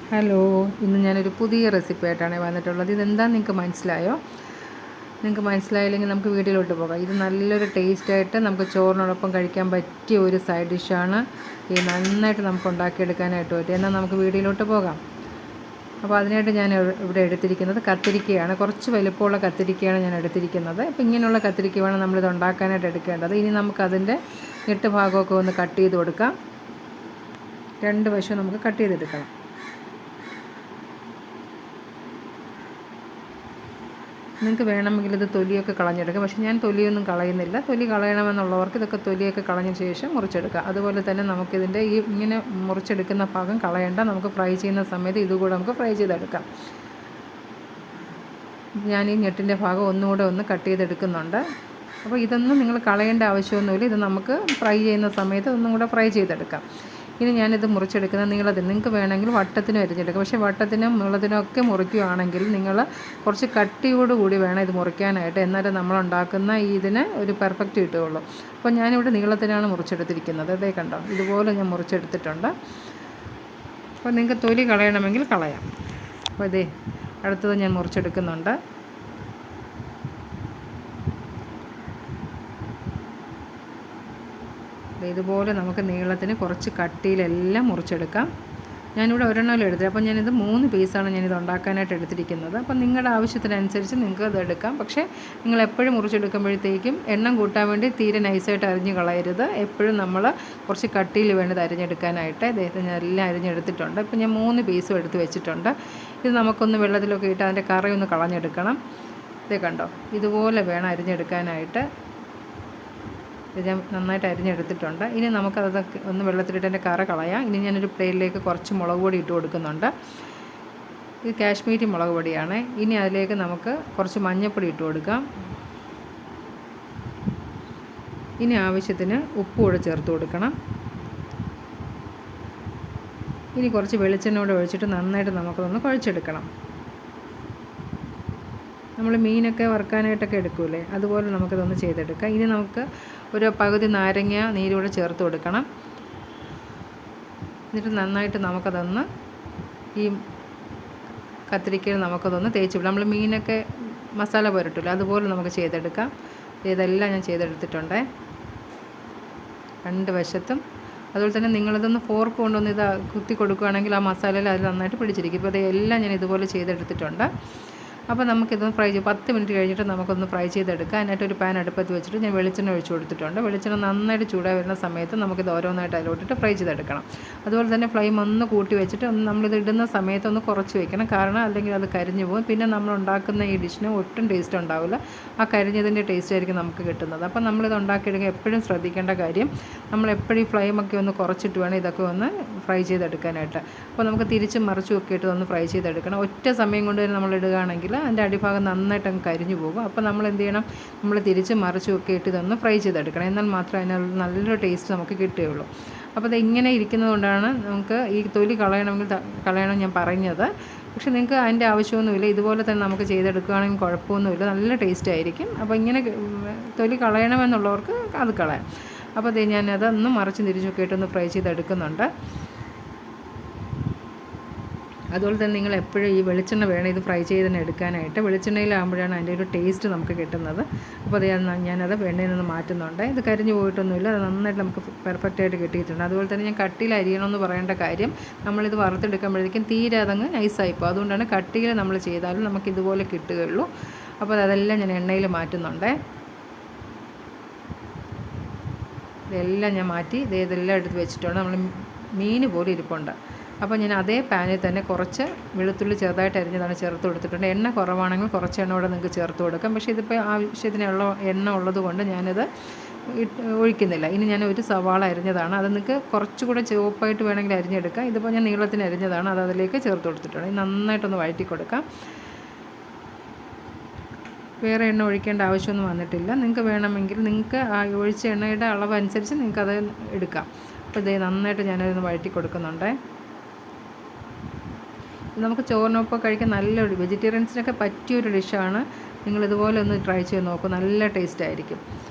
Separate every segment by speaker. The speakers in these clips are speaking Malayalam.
Speaker 1: ഹലോ, ഇന്ന് ഞാനൊരു പുതിയ റെസിപ്പി ആയിട്ടാണ് വന്നിട്ടുള്ളത്. ഇതെന്താണെന്ന് നിങ്ങൾക്ക് മനസ്സിലായോ? നിങ്ങൾക്ക് മനസ്സിലായില്ലെങ്കിൽ നമുക്ക് വീഡിയോയിലോട്ട് പോകാം. ഇത് നല്ലൊരു ടേസ്റ്റായിട്ട് നമുക്ക് ചോറിനോടൊപ്പം കഴിക്കാൻ പറ്റിയ ഒരു സൈഡ് ഡിഷാണ്. ഇത് നന്നായിട്ട് നമുക്ക് ഉണ്ടാക്കിയെടുക്കാനായിട്ട് പറ്റും. എന്നാൽ നമുക്ക് വീഡിയോയിലോട്ട് പോകാം. അപ്പോൾ അതിനായിട്ട് ഞാൻ ഇവിടെ എടുത്തിരിക്കുന്നത് കത്തിരിക്കയാണ്. കുറച്ച് വലുപ്പമുള്ള കത്തിരിക്കയാണ് ഞാൻ എടുത്തിരിക്കുന്നത്. അപ്പോൾ ഇങ്ങനെയുള്ള കത്തിരിക്ക വേണം നമ്മളിത് ഉണ്ടാക്കാനായിട്ട് എടുക്കേണ്ടത്. ഇനി നമുക്കതിൻ്റെ ഞെട്ട് ഭാഗമൊക്കെ ഒന്ന് കട്ട് ചെയ്ത് കൊടുക്കാം. രണ്ട് വശവും നമുക്ക് കട്ട് ചെയ്തെടുക്കണം. നിങ്ങൾക്ക് വേണമെങ്കിൽ ഇത് തൊലിയൊക്കെ കളഞ്ഞെടുക്കാം, പക്ഷേ ഞാൻ തൊലിയൊന്നും കളയുന്നില്ല. തൊലി കളയണമെന്നുള്ളവർക്ക് ഇതൊക്കെ തൊലിയൊക്കെ കളഞ്ഞ ശേഷം മുറിച്ചെടുക്കാം. അതുപോലെ തന്നെ നമുക്കിതിൻ്റെ ഇങ്ങനെ മുറിച്ചെടുക്കുന്ന ഭാഗം കളയേണ്ട. നമുക്ക് ഫ്രൈ ചെയ്യുന്ന സമയത്ത് ഇതുകൂടെ നമുക്ക് ഫ്രൈ ചെയ്തെടുക്കാം. ഞാൻ ഈ ഞെട്ടിൻ്റെ ഭാഗം ഒന്നുകൂടെ ഒന്ന് കട്ട് ചെയ്തെടുക്കുന്നുണ്ട്. അപ്പോൾ ഇതൊന്നും നിങ്ങൾ കളയേണ്ട ആവശ്യമൊന്നുമില്ല. ഇത് നമുക്ക് ഫ്രൈ ചെയ്യുന്ന സമയത്ത് ഒന്നും കൂടെ ഫ്രൈ ചെയ്തെടുക്കാം. ഇനി ഞാനിത് മുറിച്ചെടുക്കുന്ന നീളത്തിന് നിങ്ങൾക്ക് വേണമെങ്കിൽ വട്ടത്തിനും അരിഞ്ഞെടുക്കാം. പക്ഷേ വട്ടത്തിനും നീളത്തിനും ഒക്കെ മുറിക്കുകയാണെങ്കിൽ നിങ്ങൾ കുറച്ച് കട്ടിയോടുകൂടി വേണം ഇത് മുറിക്കാനായിട്ട്. എന്നാലും നമ്മളുണ്ടാക്കുന്ന ഇതിന് ഒരു പെർഫെക്റ്റ് കിട്ടുകയുള്ളൂ. അപ്പോൾ ഞാനിവിടെ നീളത്തിനാണ് മുറിച്ചെടുത്തിരിക്കുന്നത്. അതേ കണ്ടോ, ഇതുപോലെ ഞാൻ മുറിച്ചെടുത്തിട്ടുണ്ട്. അപ്പോൾ നിങ്ങൾക്ക് തൊലി കളയണമെങ്കിൽ കളയാം. അപ്പോൾ ഇതേ അടുത്തത് ഞാൻ മുറിച്ചെടുക്കുന്നുണ്ട്. ഇതുപോലെ നമുക്ക് നീളത്തിന് കുറച്ച് കട്ടിയിലെല്ലാം മുറിച്ചെടുക്കാം. ഞാനിവിടെ ഒരെണ്ണം എടുത്തത്. അപ്പോൾ ഞാനിത് 3 പീസാണ് ഞാനിത് ഉണ്ടാക്കാനായിട്ട് എടുത്തിരിക്കുന്നത്. അപ്പോൾ നിങ്ങളുടെ ആവശ്യത്തിനനുസരിച്ച് നിങ്ങൾക്ക് അത് എടുക്കാം. പക്ഷേ നിങ്ങൾ എപ്പോഴും മുറിച്ചെടുക്കുമ്പോഴത്തേക്കും എണ്ണം കൂട്ടാൻ വേണ്ടി തീരെ നൈസായിട്ട് അരിഞ്ഞ് കളയരുത്. എപ്പോഴും നമ്മൾ കുറച്ച് കട്ടിയിൽ വേണ്ടത് അരിഞ്ഞെടുക്കാനായിട്ട്. ഞാൻ എല്ലാം അരിഞ്ഞെടുത്തിട്ടുണ്ട്. ഇപ്പോൾ ഞാൻ 3 പീസും എടുത്ത് വെച്ചിട്ടുണ്ട്. ഇത് നമുക്കൊന്ന് വെള്ളത്തിലൊക്കെ ഇട്ട് അതിൻ്റെ കറയൊന്ന് കളഞ്ഞെടുക്കണം. ഇതേ കണ്ടോ, ഇതുപോലെ വേണം അരിഞ്ഞെടുക്കാനായിട്ട്. ഇത് ഞാൻ നന്നായിട്ട് അരിഞ്ഞെടുത്തിട്ടുണ്ട്. ഇനി നമുക്കതൊക്കെ ഒന്ന് വെള്ളത്തിലിട്ട് എൻ്റെ കറ കളയാം. ഇനി ഞാനൊരു പ്ലേറ്റിലേക്ക് കുറച്ച് മുളക് പൊടി ഇട്ട് കൊടുക്കുന്നുണ്ട്. ഇത് കാശ്മീരി മുളക് പൊടിയാണ്. ഇനി അതിലേക്ക് നമുക്ക് കുറച്ച് മഞ്ഞൾപ്പൊടി ഇട്ട് കൊടുക്കാം. ഇനി ആവശ്യത്തിന് ഉപ്പ് കൂടെ ചേർത്ത് കൊടുക്കണം. ഇനി കുറച്ച് വെളിച്ചെണ്ണ കൂടെ ഒഴിച്ചിട്ട് നന്നായിട്ട് നമുക്കതൊന്ന് കുഴച്ചെടുക്കണം. നമ്മൾ മീനൊക്കെ വറുക്കാനായിട്ടൊക്കെ എടുക്കൂലേ, അതുപോലെ നമുക്കിതൊന്ന് ചെയ്തെടുക്കാം. ഇനി നമുക്ക് ഒരു പകുതി നാരങ്ങ നീരൂടെ ചേർത്ത് കൊടുക്കണം. എന്നിട്ട് നന്നായിട്ട് നമുക്കതൊന്ന് ഈ കത്തിരിക്കയിൽ നമുക്കതൊന്ന് തേച്ച് വിടാം. നമ്മൾ മീനൊക്കെ മസാല പുരട്ടില്ല, അതുപോലെ നമുക്ക് ചെയ്തെടുക്കാം. ഇതെല്ലാം ഞാൻ ചെയ്തെടുത്തിട്ടുണ്ട് രണ്ട് വശത്തും. അതുപോലെ തന്നെ നിങ്ങളിതൊന്ന് ഫോർക്ക് കൊണ്ടൊന്ന് ഇത് കുത്തി കൊടുക്കുകയാണെങ്കിൽ ആ മസാലയിൽ അത് നന്നായിട്ട് പിടിച്ചിരിക്കും. ഇപ്പോൾ ഇതെല്ലാം ഞാൻ ഇതുപോലെ ചെയ്തെടുത്തിട്ടുണ്ട്. അപ്പോൾ നമുക്കിതൊന്ന് ഫ്രൈ ചെയ്ത് 10 മിനിറ്റ് കഴിഞ്ഞിട്ട് നമുക്കൊന്ന് ഫ്രൈ ചെയ്തെടുക്കാം. അതിനായിട്ട് ഒരു പാൻ അടുപ്പത്ത് വെച്ചിട്ട് ഞാൻ വെളിച്ചെണ്ണ ഒഴിച്ച് കൊടുത്തിട്ടുണ്ട്. വെളിച്ചെണ്ണ നന്നായിട്ട് ചൂടായി വരുന്ന സമയത്ത് നമുക്കിത് ഓരോന്നായിട്ട് അതിലോട്ടിട്ട് ഫ്രൈ ചെയ്തെടുക്കണം. അതുപോലെ തന്നെ ഫ്ലെയിം ഒന്ന് കൂട്ടി വെച്ചിട്ട് നമ്മളിത് ഇടുന്ന സമയത്ത് ഒന്ന് കുറച്ച് വെക്കണം. കാരണം അല്ലെങ്കിൽ അത് കരിഞ്ഞു പോകും. പിന്നെ നമ്മൾ ഉണ്ടാക്കുന്ന ഈ ഡിഷിന് ഒട്ടും ടേസ്റ്റ് ഉണ്ടാവില്ല. ആ കരിഞ്ഞതിൻ്റെ ടേസ്റ്റ് ആയിരിക്കും നമുക്ക് കിട്ടുന്നത്. അപ്പോൾ നമ്മളിത് ഉണ്ടാക്കിയെടുക്കുക എപ്പോഴും ശ്രദ്ധിക്കേണ്ട കാര്യം, നമ്മളെപ്പോഴും ഈ ഫ്ലെയിമൊക്കെ ഒന്ന് കുറച്ചിട്ട് വേണം ഇതൊക്കെ ഒന്ന് ഫ്രൈ ചെയ്തെടുക്കാനായിട്ട്. അപ്പോൾ നമുക്ക് തിരിച്ചും മറിച്ചും ഒക്കെ ഇട്ട് ഒന്ന് ഫ്രൈ ചെയ്തെടുക്കണം. ഒറ്റ സമയം കൊണ്ട് തന്നെ നമ്മൾ ഇടുകയാണെങ്കിൽ അതിൻ്റെ അടിഭാഗം നന്നായിട്ട് അങ്ങ് കരിഞ്ഞു പോകും. അപ്പോൾ നമ്മൾ എന്ത് ചെയ്യണം, നമ്മൾ തിരിച്ച് മറിച്ചും ഒക്കെ ഇട്ട് ഇതൊന്ന് ഫ്രൈ ചെയ്തെടുക്കണം. എന്നാൽ മാത്രമേ അതിനുള്ള നല്ലൊരു ടേസ്റ്റ് നമുക്ക് കിട്ടുകയുള്ളൂ. അപ്പോൾ ഇത് ഇങ്ങനെ ഇരിക്കുന്നത് കൊണ്ടാണ് നമുക്ക് ഈ തൊലി കളയണം ഞാൻ പറഞ്ഞത്. പക്ഷെ നിങ്ങൾക്ക് അതിൻ്റെ ആവശ്യമൊന്നുമില്ല. ഇതുപോലെ തന്നെ നമുക്ക് ചെയ്തെടുക്കുകയാണെങ്കിൽ കുഴപ്പമൊന്നുമില്ല, നല്ല ടേസ്റ്റ് ആയിരിക്കും. അപ്പോൾ ഇങ്ങനെ തൊലി കളയണമെന്നുള്ളവർക്ക് അത് കളയാം. അപ്പോൾ അത് ഞാനതൊന്ന് മറിച്ചും തിരിച്ചൊക്കെ ഇട്ടൊന്ന് ഫ്രൈ ചെയ്തെടുക്കുന്നുണ്ട്. അതുപോലെ തന്നെ നിങ്ങൾ എപ്പോഴും ഈ വെളിച്ചെണ്ണ വേണം ഇത് ഫ്രൈ ചെയ്ത് തന്നെ എടുക്കാനായിട്ട്. വെളിച്ചെണ്ണയിലാകുമ്പോഴാണ് അതിൻ്റെ ഒരു ടേസ്റ്റ് നമുക്ക് കിട്ടുന്നത്. അപ്പോൾ അത് ഞാനത് വെണ്ണയിൽ നിന്ന് മാറ്റുന്നുണ്ട്. ഇത് കരിഞ്ഞു പോയിട്ടൊന്നുമില്ല, അത് നന്നായിട്ട് നമുക്ക് പെർഫെക്റ്റായിട്ട് കിട്ടിയിട്ടുണ്ട്. അതുപോലെ തന്നെ ഞാൻ കട്ടിയിൽ അരിയണമെന്ന് പറയേണ്ട കാര്യം, നമ്മളിത് വറുത്തെടുക്കുമ്പോഴേക്കും തീരെ അതങ്ങ് നൈസായിപ്പോൾ. അതുകൊണ്ടാണ് കട്ടിയിൽ നമ്മൾ ചെയ്താലും നമുക്ക് ഇതുപോലെ കിട്ടുകയുള്ളൂ. അപ്പോൾ അതെല്ലാം ഞാൻ എണ്ണയിൽ മാറ്റുന്നുണ്ട്. ഇതെല്ലാം ഞാൻ മാറ്റി ഇതെല്ലാം എടുത്ത് വെച്ചിട്ടുണ്ട്. നമ്മൾ മീൻ പോലും ഇരിപ്പുണ്ട്. അപ്പോൾ ഞാൻ അതേ പാനിൽ തന്നെ കുറച്ച് വെളുത്തുള്ളി ചെറുതായിട്ട് അരിഞ്ഞതാണ് ചേർത്ത് കൊടുത്തിട്ടുണ്ട്. എണ്ണ കുറവാണെങ്കിൽ കുറച്ച് എണ്ണ കൂടെ നിങ്ങൾക്ക് ചേർത്ത് കൊടുക്കാം. പക്ഷേ ഇതിപ്പോൾ ആവശ്യത്തിനുള്ള എണ്ണ ഉള്ളത് കൊണ്ട് ഞാനിത് ഒഴിക്കുന്നില്ല. ഇനി ഞാൻ ഒരു സവാള അരിഞ്ഞതാണ്. അത് നിങ്ങൾക്ക് കുറച്ചുകൂടെ ചുവപ്പായിട്ട് വേണമെങ്കിൽ അരിഞ്ഞെടുക്കാം. ഇതിപ്പോൾ ഞാൻ നീളത്തിന് അരിഞ്ഞതാണ്, അത് അതിലേക്ക് ചേർത്ത് കൊടുത്തിട്ടുണ്ട്. ഇത് നന്നായിട്ടൊന്ന് വഴറ്റി കൊടുക്കാം. വേറെ എണ്ണ ഒഴിക്കേണ്ട ആവശ്യമൊന്നും വന്നിട്ടില്ല. നിങ്ങൾക്ക് വേണമെങ്കിൽ നിങ്ങൾക്ക് ആ ഒഴിച്ച എണ്ണയുടെ അളവനുസരിച്ച് നിങ്ങൾക്കത് എടുക്കാം. അപ്പോൾ ഇത് നന്നായിട്ട് ഞാനതൊന്ന് വഴറ്റി കൊടുക്കുന്നുണ്ട്. നമുക്ക് ചോറിനൊപ്പം കഴിക്കാൻ നല്ലൊരു വെജിറ്റേറിയൻസിനൊക്കെ പറ്റിയൊരു ഡിഷാണ്. നിങ്ങളിതുപോലെ ഒന്ന് ട്രൈ ചെയ്ത് നോക്കൂ, നല്ല ടേസ്റ്റ് ആയിരിക്കും.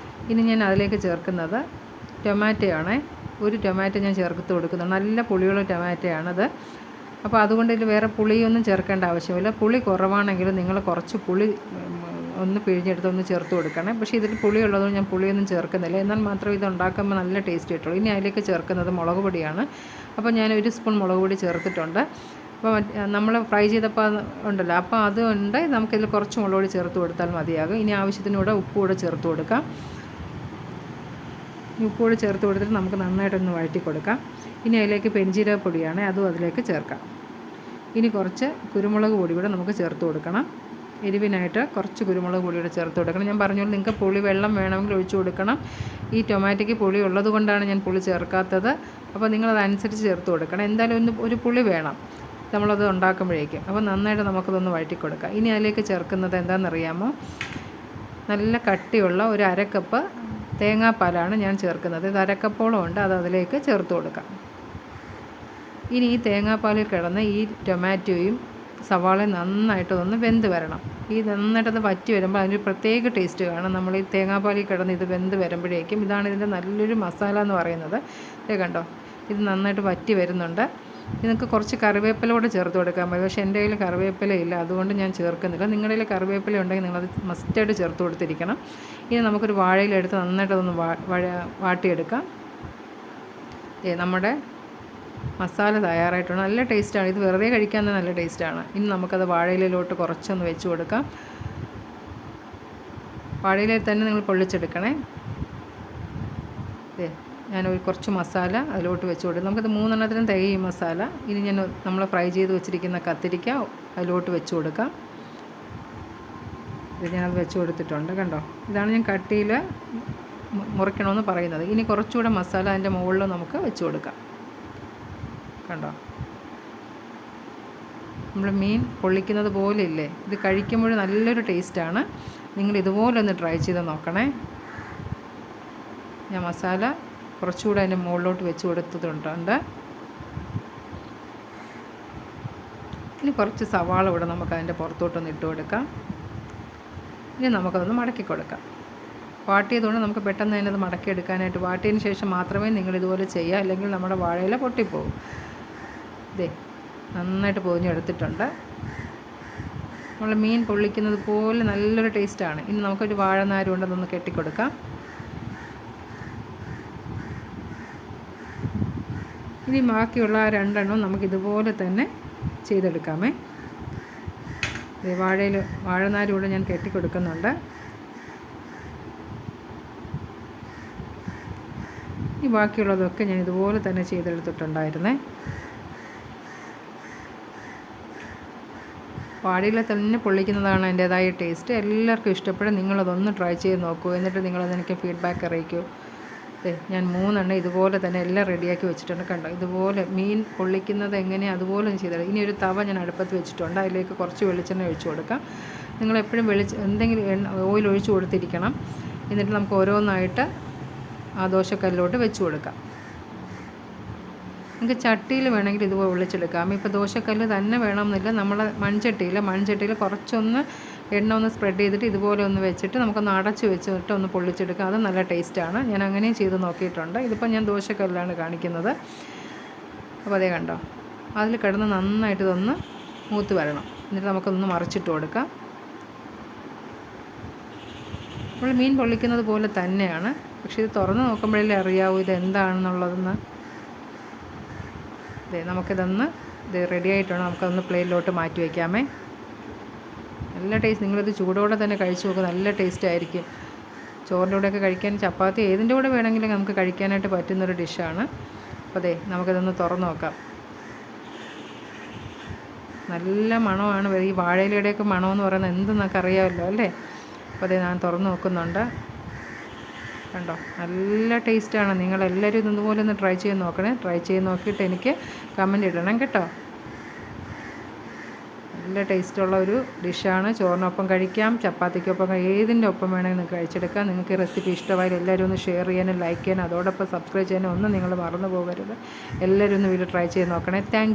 Speaker 1: ഇനി ഞാൻ അതിലേക്ക് ചേർക്കുന്നത് ടൊമാറ്റോ ആണ്. ഒരു ടൊമാറ്റോ ഞാൻ ചേർത്ത് കൊടുക്കുന്നുണ്ട്. നല്ല പുളിയുള്ള ടൊമാറ്റോ ആണത്. അപ്പോൾ അതുകൊണ്ട് ഇതിൽ വേറെ പുളിയൊന്നും ചേർക്കേണ്ട ആവശ്യമില്ല. പുളി കുറവാണെങ്കിൽ നിങ്ങൾ കുറച്ച് പുളി ഒന്ന് പിഴിഞ്ഞെടുത്ത് ഒന്ന് ചേർത്ത് കൊടുക്കണം. പക്ഷേ ഇതിൽ പുളി ഉള്ളതുകൊണ്ട് ഞാൻ പുളിയൊന്നും ചേർക്കുന്നില്ല. എന്നാൽ മാത്രമേ ഇത് ഉണ്ടാക്കുമ്പോൾ നല്ല ടേസ്റ്റ് കിട്ടുള്ളൂ. ഇനി അതിലേക്ക് ചേർക്കുന്നത് മുളക് പൊടിയാണ്. അപ്പോൾ ഞാൻ 1 സ്പൂൺ മുളക് പൊടി ചേർത്തിട്ടുണ്ട്. അപ്പോൾ നമ്മൾ ഫ്രൈ ചെയ്തപ്പോൾ ഉണ്ടല്ലോ, അപ്പോൾ അതുകൊണ്ട് നമുക്കിതിൽ കുറച്ച് മുളക് പൊടി ചേർത്ത് കൊടുത്താൽ മതിയാകും. ഇനി ആവശ്യത്തിനൂടെ ഉപ്പ് കൂടെ ചേർത്ത് കൊടുക്കാം. ഉപ്പ് കൂടി ചേർത്ത് കൊടുത്തിട്ട് നമുക്ക് നന്നായിട്ടൊന്ന് വഴറ്റി കൊടുക്കാം. ഇനി അതിലേക്ക് പെരുംജീരകപ്പൊടിയാണ്, അതും അതിലേക്ക് ചേർക്കാം. ഇനി കുറച്ച് കുരുമുളക് പൊടി കൂടെ നമുക്ക് ചേർത്ത് കൊടുക്കണം. എരിവിനായിട്ട് കുറച്ച് കുരുമുളക് പൊടി കൂടെ ചേർത്ത് കൊടുക്കണം. ഞാൻ പറഞ്ഞോളൂ, നിങ്ങൾക്ക് പുളി വെള്ളം വേണമെങ്കിൽ ഒഴിച്ചു കൊടുക്കണം. ഈ ടൊമാറ്റോയ്ക്ക് പുളി ഉള്ളത് കൊണ്ടാണ് ഞാൻ പുളി ചേർക്കാത്തത്. അപ്പോൾ നിങ്ങളതനുസരിച്ച് ചേർത്ത് കൊടുക്കണം. എന്തായാലും ഒരു പുളി വേണം നമ്മളത് ഉണ്ടാക്കുമ്പോഴേക്കും. അപ്പോൾ നന്നായിട്ട് നമുക്കതൊന്ന് വഴറ്റി കൊടുക്കാം. ഇനി അതിലേക്ക് ചേർക്കുന്നത് എന്താണെന്നറിയാമോ? നല്ല കട്ടിയുള്ള ഒരു 1/2 കപ്പ് തേങ്ങാപ്പാലാണ് ഞാൻ ചേർക്കുന്നത്. ഇത് 1/2 കപ്പോളം ഉണ്ട്. അത് അതിലേക്ക് ചേർത്ത് കൊടുക്കാം. ഇനി ഈ തേങ്ങാപ്പാലിൽ കിടന്ന് ഈ ടൊമാറ്റോയും സവാളയും നന്നായിട്ടൊന്ന് വെന്ത് വരണം. ഈ നന്നായിട്ടൊന്ന് വറ്റി വരുമ്പോൾ അതിനൊരു പ്രത്യേക ടേസ്റ്റ് കാണും. നമ്മൾ ഈ തേങ്ങാപ്പാലിൽ കിടന്ന് ഇത് വെന്ത് വരുമ്പോഴേക്കും ഇതാണ് ഇതിൻ്റെ നല്ലൊരു മസാല എന്ന് പറയുന്നത്. ഇത് കണ്ടോ, ഇത് നന്നായിട്ട് വറ്റി വരുന്നുണ്ട്. നിങ്ങൾക്ക് കുറച്ച് കറിവേപ്പില കൂടെ ചേർത്ത് കൊടുക്കാൻ മതി. പക്ഷേ എൻ്റെ കയ്യിൽ കറിവേപ്പില ഇല്ല, അതുകൊണ്ട് ഞാൻ ചേർക്കുന്നില്ല. നിങ്ങളുടെ കയ്യിൽ കറിവേപ്പില ഉണ്ടെങ്കിൽ നിങ്ങളത് മസ്റ്റായിട്ട് ചേർത്ത് കൊടുത്തിരിക്കണം. ഇനി നമുക്കൊരു വാഴയിലെടുത്ത് നന്നായിട്ടൊന്ന് വാട്ടിയെടുക്കാം. നമ്മുടെ മസാല തയ്യാറായിട്ടുണ്ട്. നല്ല ടേസ്റ്റാണ്. ഇത് വെറുതെ കഴിക്കാൻ നല്ല ടേസ്റ്റാണ്. ഇനി നമുക്കത് വാഴയിലോട്ട് കുറച്ചൊന്ന് വെച്ച് കൊടുക്കാം. വാഴയിലയിൽ തന്നെ നിങ്ങൾ പൊള്ളിച്ചെടുക്കണേ. ഞാൻ കുറച്ച് മസാല അതിലോട്ട് വെച്ച് കൊടുക്കും. നമുക്കത് 3 എണ്ണത്തിനും തികയും മസാല. ഇനി ഞാൻ നമ്മൾ ഫ്രൈ ചെയ്ത് വെച്ചിരിക്കുന്ന കത്തിരിക്ക അതിലോട്ട് വെച്ച് കൊടുക്കാം. ഇത് ഞാനത് വെച്ച് കൊടുത്തിട്ടുണ്ട്. കണ്ടോ, ഇതാണ് ഞാൻ കട്ടിയിൽ മുറിക്കണമെന്ന് പറയുന്നത്. ഇനി കുറച്ചുകൂടെ മസാല അതിൻ്റെ മുകളിൽ നമുക്ക് വെച്ച് കൊടുക്കാം. കണ്ടോ, നമ്മൾ മീൻ പൊള്ളിക്കുന്നത് പോലെ ഇല്ലേ, ഇത് കഴിക്കുമ്പോൾ നല്ലൊരു ടേസ്റ്റാണ്. നിങ്ങൾ ഇതുപോലെ ഒന്ന് ട്രൈ ചെയ്ത് നോക്കണേ. ഞാൻ മസാല കുറച്ചുകൂടെ അതിൻ്റെ മുകളിലോട്ട് വെച്ച് കൊടുത്തിട്ടുണ്ട്. ഇനി കുറച്ച് സവാള കൂടെ നമുക്ക് അതിൻ്റെ പുറത്തോട്ടൊന്ന് ഇട്ട് കൊടുക്കാം. ഇനി നമുക്കതൊന്ന് മടക്കി കൊടുക്കാം. വാട്ടിയതുകൊണ്ട് നമുക്ക് പെട്ടെന്ന് തന്നെ അത് മടക്കിയെടുക്കാനായിട്ട്, വാട്ടിയതിന് ശേഷം മാത്രമേ നിങ്ങളിതുപോലെ ചെയ്യുക, അല്ലെങ്കിൽ നമ്മുടെ വാഴയില പൊട്ടിപ്പോകും. ഇതേ നന്നായിട്ട് പൊതിഞ്ഞെടുത്തിട്ടുണ്ട്. നമ്മൾ മീൻ പൊള്ളിക്കുന്നത് പോലെ നല്ലൊരു ടേസ്റ്റാണ്. ഇനി നമുക്കൊരു വാഴനാര് കൊണ്ട് അതൊന്ന് കെട്ടിക്കൊടുക്കാം. ഇനി ബാക്കിയുള്ള ആ 2 എണ്ണം നമുക്കിതുപോലെ തന്നെ ചെയ്തെടുക്കാമേ. വാഴനാര് കൂടെ ഞാൻ കെട്ടിക്കൊടുക്കുന്നുണ്ട്. ഈ ബാക്കിയുള്ളതൊക്കെ ഞാൻ ഇതുപോലെ തന്നെ ചെയ്തെടുത്തിട്ടുണ്ടായിരുന്നേ. വാഴയില തന്നെ പൊള്ളിക്കുന്നതാണ് അതിൻ്റേതായ ടേസ്റ്റ്. എല്ലാവർക്കും ഇഷ്ടപ്പെടും. നിങ്ങളതൊന്ന് ട്രൈ ചെയ്ത് നോക്കൂ. എന്നിട്ട് നിങ്ങളതെനിക്ക് ഫീഡ്ബാക്ക് അറിയിക്കൂ. ഞാൻ 3 എണ്ണം ഇതുപോലെ തന്നെ എല്ലാം റെഡിയാക്കി വെച്ചിട്ടുണ്ട്. കണ്ടോ, ഇതുപോലെ മീൻ പൊള്ളിക്കുന്നത് എങ്ങനെയാണ് അതുപോലെ ചെയ്തത്. ഇനി ഒരു തവ ഞാൻ അടുപ്പത്ത് വെച്ചിട്ടുണ്ട്. അതിലേക്ക് കുറച്ച് വെളിച്ചെണ്ണ ഒഴിച്ച് കൊടുക്കാം. നിങ്ങളെപ്പോഴും എന്തെങ്കിലും ഓയിൽ ഒഴിച്ച് കൊടുത്തിരിക്കണം. എന്നിട്ട് നമുക്ക് ഓരോന്നായിട്ട് ആ ദോശക്കല്ലിലോട്ട് വെച്ച് കൊടുക്കാം. നിങ്ങൾക്ക് ചട്ടിയിൽ വേണമെങ്കിൽ ഇതുപോലെ ഒളിച്ചെടുക്കാം. ഇപ്പോൾ ദോശക്കല്ല് തന്നെ വേണമെന്നില്ല. നമ്മൾ മൺചട്ടിയിൽ കുറച്ചൊന്ന് എണ്ണ ഒന്ന് സ്പ്രെഡ് ചെയ്തിട്ട് ഇതുപോലെ ഒന്ന് വെച്ചിട്ട് നമുക്കൊന്ന് അടച്ച് വെച്ചിട്ട് ഒന്ന് പൊള്ളിച്ചെടുക്കാം. അത് നല്ല ടേസ്റ്റാണ്. ഞാൻ അങ്ങനെയും ചെയ്ത് നോക്കിയിട്ടുണ്ട്. ഇതിപ്പോൾ ഞാൻ ദോശക്കല്ലാണ് കാണിക്കുന്നത്. അപ്പോൾ അതേ കണ്ടോ, അതിൽ കിടന്ന് നന്നായിട്ട് ഇതൊന്ന് മൂത്ത് വരണം. എന്നിട്ട് നമുക്കൊന്ന് മറിച്ചിട്ട് കൊടുക്കാം. നമ്മൾ മീൻ പൊള്ളിക്കുന്നത് പോലെ തന്നെയാണ്. പക്ഷേ ഇത് തുറന്ന് നോക്കുമ്പോഴല്ലേ അറിയാവൂ ഇത് എന്താണെന്നുള്ളതെന്ന്. നമുക്കിതൊന്ന് റെഡി ആയിട്ടാണ്. നമുക്കതൊന്ന് പ്ലേറ്റിലോട്ട് മാറ്റി വയ്ക്കാമേ. നല്ല ടേസ്റ്റ്. നിങ്ങളിത് ചൂടോടെ തന്നെ കഴിച്ച് നോക്കുക. നല്ല ടേസ്റ്റ് ആയിരിക്കും. ചോറിൻ്റെ കൂടെയൊക്കെ കഴിക്കാൻ, ചപ്പാത്തി ഏതിൻ്റെ കൂടെ വേണമെങ്കിലും നമുക്ക് കഴിക്കാനായിട്ട് പറ്റുന്നൊരു ഡിഷാണ്. അപ്പോൾ നമുക്കിതൊന്ന് തുറന്ന് നോക്കാം. നല്ല മണമാണ്. ഈ വാഴയിലയുടെയൊക്കെ മണമെന്ന് പറയുന്നത് എന്തെന്നൊക്കെ അറിയാമല്ലോ അല്ലേ. അപ്പോൾ ഞാൻ തുറന്ന് നോക്കുന്നുണ്ട്. കണ്ടോ, നല്ല ടേസ്റ്റാണ്. നിങ്ങളെല്ലാവരും ഇതുപോലെ ഒന്ന് ട്രൈ ചെയ്ത് നോക്കണേ. ട്രൈ ചെയ്ത് നോക്കിയിട്ട് എനിക്ക് കമൻറ്റ് ഇടണം കേട്ടോ. നല്ല ടേസ്റ്റുള്ള ഒരു ഡിഷാണ്. ചോറിനൊപ്പം കഴിക്കാം, ചപ്പാത്തിക്കൊപ്പം, ഏതിൻ്റെ ഒപ്പം വേണമെങ്കിൽ നിങ്ങൾക്ക് കഴിച്ചെടുക്കാം. നിങ്ങൾക്ക് ഈ റെസിപ്പി ഇഷ്ടമായാലും എല്ലാവരും ഒന്ന് ഷെയർ ചെയ്യാനും ലൈക്ക് ചെയ്യാനും അതോടൊപ്പം സബ്സ്ക്രൈബ് ചെയ്യാനും ഒന്നും നിങ്ങൾ മറന്നു പോകരുത്. എല്ലാവരും ഒന്ന് വീഡിയോ ട്രൈ ചെയ്ത് നോക്കണേ. Thank you.